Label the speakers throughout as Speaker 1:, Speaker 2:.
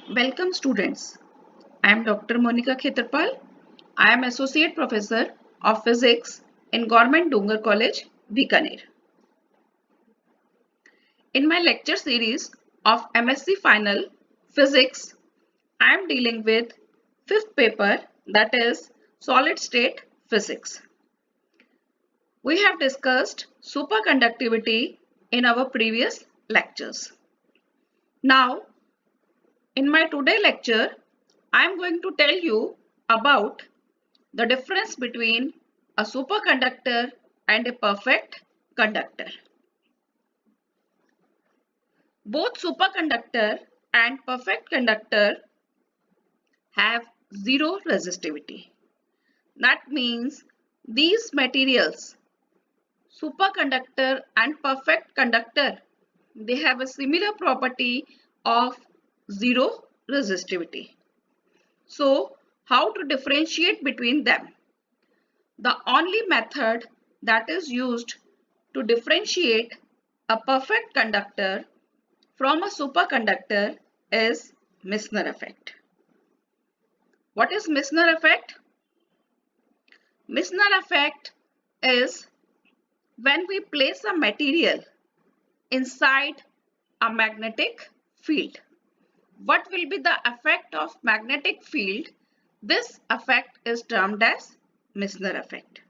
Speaker 1: Welcome students. I am Dr. Monica Khetarpal. I am Associate Professor of Physics in Government Dongar College, Bikaner. In my lecture series of MSc Final Physics, I am dealing with fifth paper, that is Solid State Physics. We have discussed superconductivity in our previous lectures. Now, in my today lecture, I am going to tell you about the difference between a superconductor and a perfect conductor. Both superconductor and perfect conductor have zero resistivity. That means these materials, superconductor and perfect conductor, they have a similar property of zero resistivity. So, how to differentiate between them? The only method that is used to differentiate a perfect conductor from a superconductor is Misner effect. What is Misner effect? Misner effect is when we place a material inside a magnetic field. What will be the effect of magnetic field? This effect is termed as Misner effect.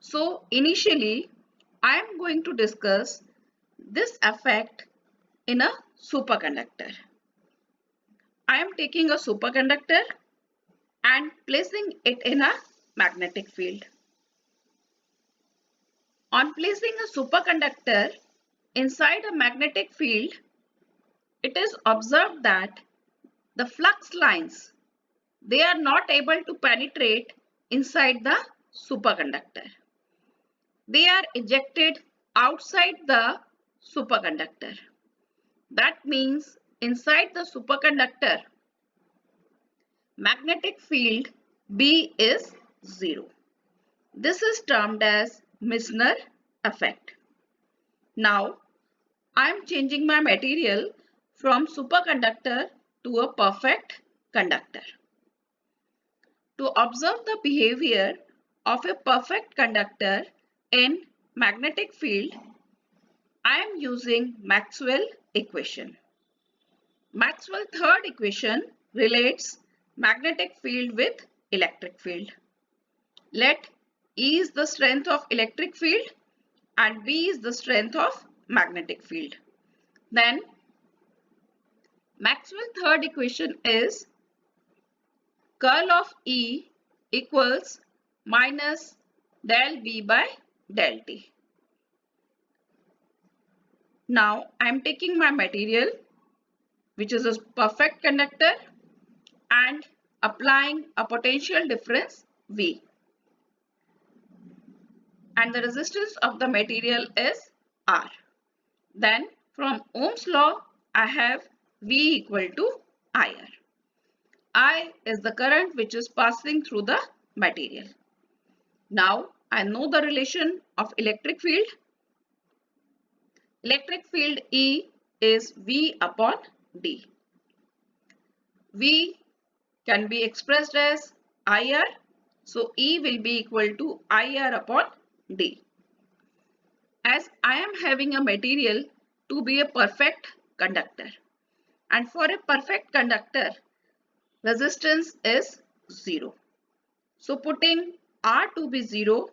Speaker 1: So initially, I am going to discuss this effect in a superconductor. I am taking a superconductor and placing it in a magnetic field. On placing a superconductor inside a magnetic field, it is observed that the flux lines, they are not able to penetrate inside the superconductor. They are ejected outside the superconductor. That means inside the superconductor, magnetic field B is 0. This is termed as Misner effect. Now, I am changing my material from superconductor to a perfect conductor. To observe the behavior of a perfect conductor in magnetic field, I am using Maxwell equation. Maxwell third equation relates magnetic field with electric field. Let E is the strength of electric field and B is the strength of magnetic field. Then Maxwell third equation is curl of E equals minus del B by del T. Now I am taking my material, which is a perfect conductor, and applying a potential difference V. And the resistance of the material is R. Then from Ohm's law, I have V equal to IR. I is the current which is passing through the material. Now I know the relation of electric field. Electric field E is V upon D. V can be expressed as IR. So E will be equal to IR upon D. As I am having a material to be a perfect conductor, and for a perfect conductor, resistance is 0. So putting R to be 0,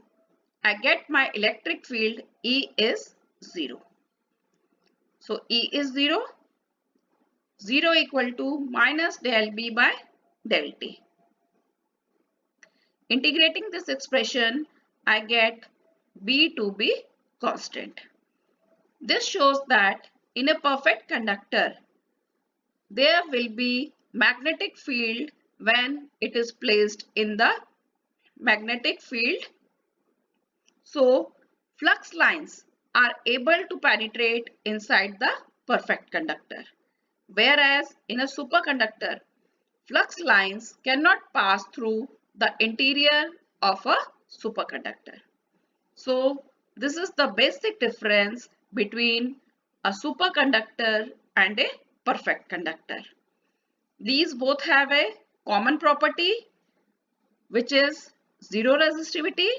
Speaker 1: I get my electric field E is 0. So E is 0. 0 equal to minus del B by del T. Integrating this expression, I get B to be constant. This shows that in a perfect conductor, there will be magnetic field when it is placed in the magnetic field. So, flux lines are able to penetrate inside the perfect conductor. Whereas in a superconductor, flux lines cannot pass through the interior of a superconductor. So, this is the basic difference between a superconductor and a perfect conductor. These both have a common property, which is zero resistivity,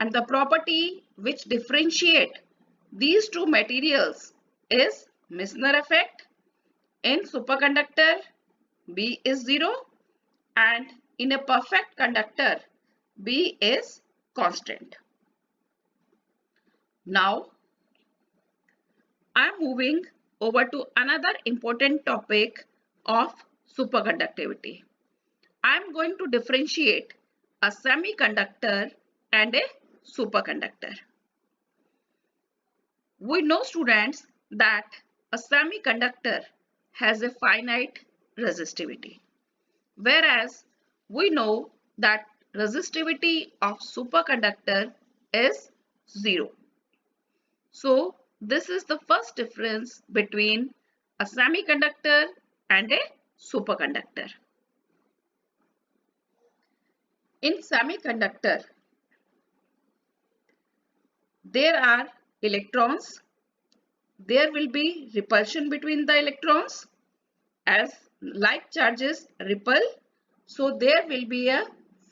Speaker 1: and the property which differentiate these two materials is Meissner effect. In superconductor, B is 0, and in a perfect conductor, B is constant. Now, I am moving over to another important topic of superconductivity. I am going to differentiate a semiconductor and a superconductor. We know, students, that a semiconductor has a finite resistivity, whereas we know that resistivity of superconductor is 0. So this is the first difference between a semiconductor and a superconductor. In semiconductor, there are electrons. There will be repulsion between the electrons as like charges repel. So there will be a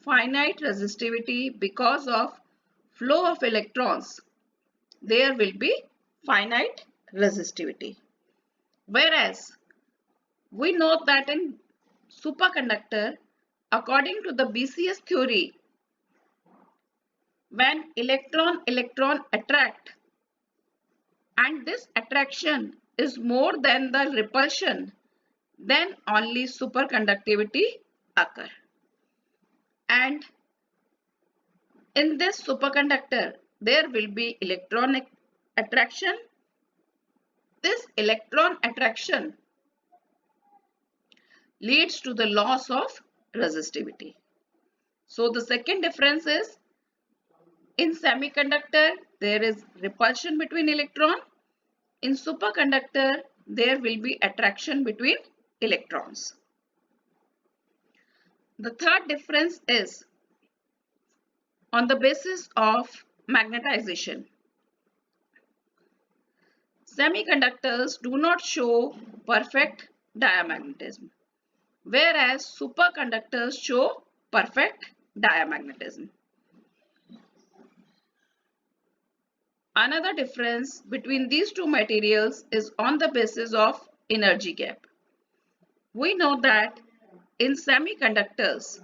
Speaker 1: finite resistivity because of flow of electrons. There will be finite resistivity. Whereas we know that in superconductor, according to the BCS theory, when electron attract and this attraction is more than the repulsion, then only superconductivity occur. And in this superconductor, there will be electronic attraction. This electron attraction leads to the loss of resistivity. So the second difference is, in semiconductor, there is repulsion between electron. In superconductor, there will be attraction between electrons. The third difference is on the basis of magnetization. Semiconductors do not show perfect diamagnetism, whereas superconductors show perfect diamagnetism. Another difference between these two materials is on the basis of energy gap. We know that in semiconductors,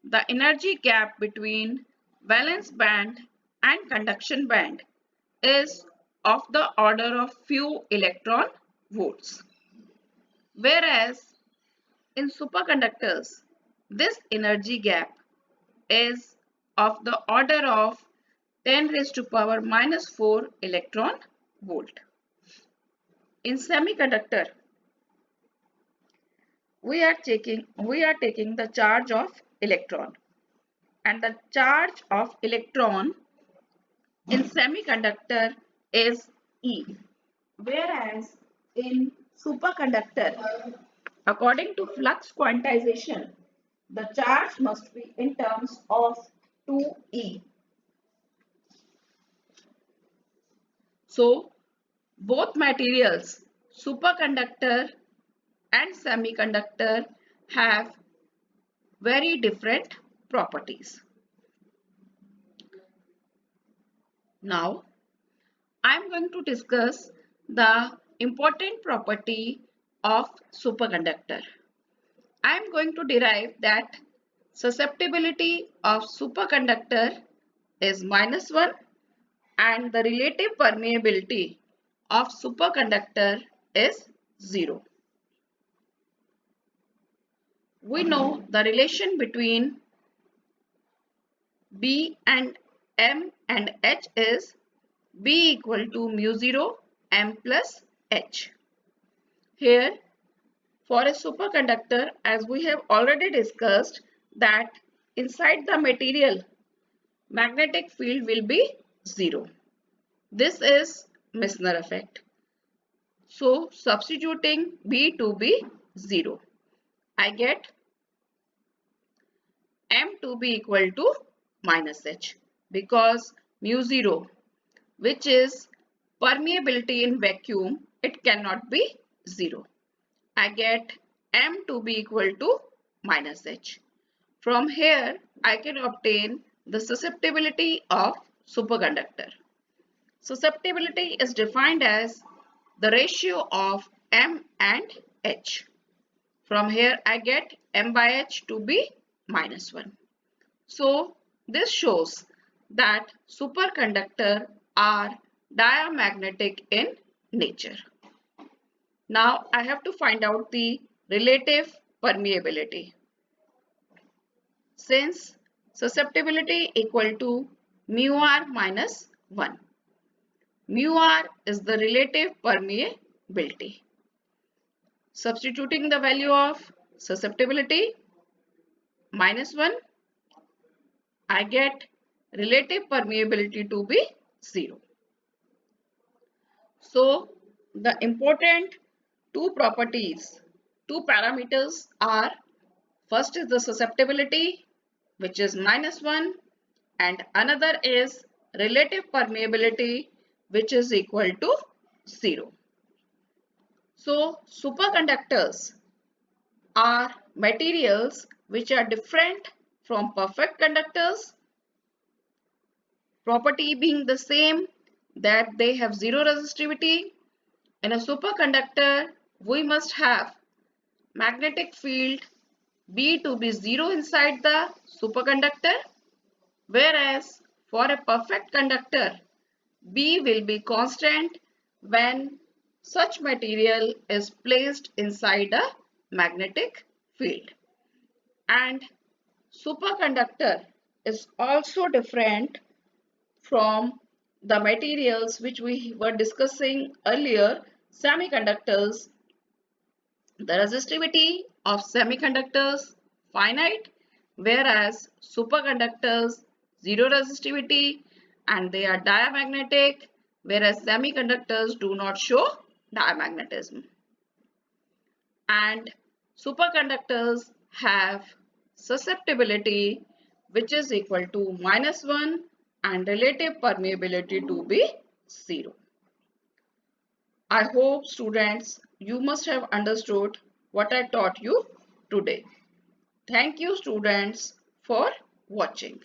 Speaker 1: the energy gap between valence band and conduction band is of the order of few electron volts. Whereas in superconductors, this energy gap is of the order of 10 raised to power minus 4 electron volt. In semiconductor, we are taking the charge of electron, and the charge of electron in semiconductor is E, whereas in superconductor, according to flux quantization, the charge must be in terms of 2E. So both materials, superconductor and semiconductor, have very different properties. Now, I am going to discuss the important property of superconductor. I am going to derive that susceptibility of superconductor is -1 and the relative permeability of superconductor is 0. We know the relation between B and M and H is B equal to mu0 M plus H. Here, for a superconductor, as we have already discussed, that inside the material, magnetic field will be 0. This is Meissner effect. So, substituting B to be 0, I get M to be equal to minus H, because mu0, which is permeability in vacuum, it cannot be 0. I get M to be equal to minus H. From here, I can obtain the susceptibility of superconductor. Susceptibility is defined as the ratio of M and H. From here, I get M by H to be minus 1. So, this shows that superconductor are diamagnetic in nature. Now, I have to find out the relative permeability. Since susceptibility equal to mu r minus 1. Mu r is the relative permeability. Substituting the value of susceptibility minus 1, I get relative permeability to be 0. So, the important two parameters are, first is the susceptibility, which is minus 1, and another is relative permeability, which is equal to 0. So, superconductors are materials which are different from perfect conductors, property being the same, that they have zero resistivity. In a superconductor, we must have magnetic field B to be 0 inside the superconductor, whereas for a perfect conductor, B will be constant when such material is placed inside a magnetic field. And superconductor is also different from the materials which we were discussing earlier, semiconductors. The resistivity of semiconductors finite, whereas superconductors zero resistivity and they are diamagnetic, whereas semiconductors do not show diamagnetism. And superconductors have susceptibility which is equal to minus 1 and relative permeability to be 0. I hope students you must have understood what I taught you today. Thank you students for watching.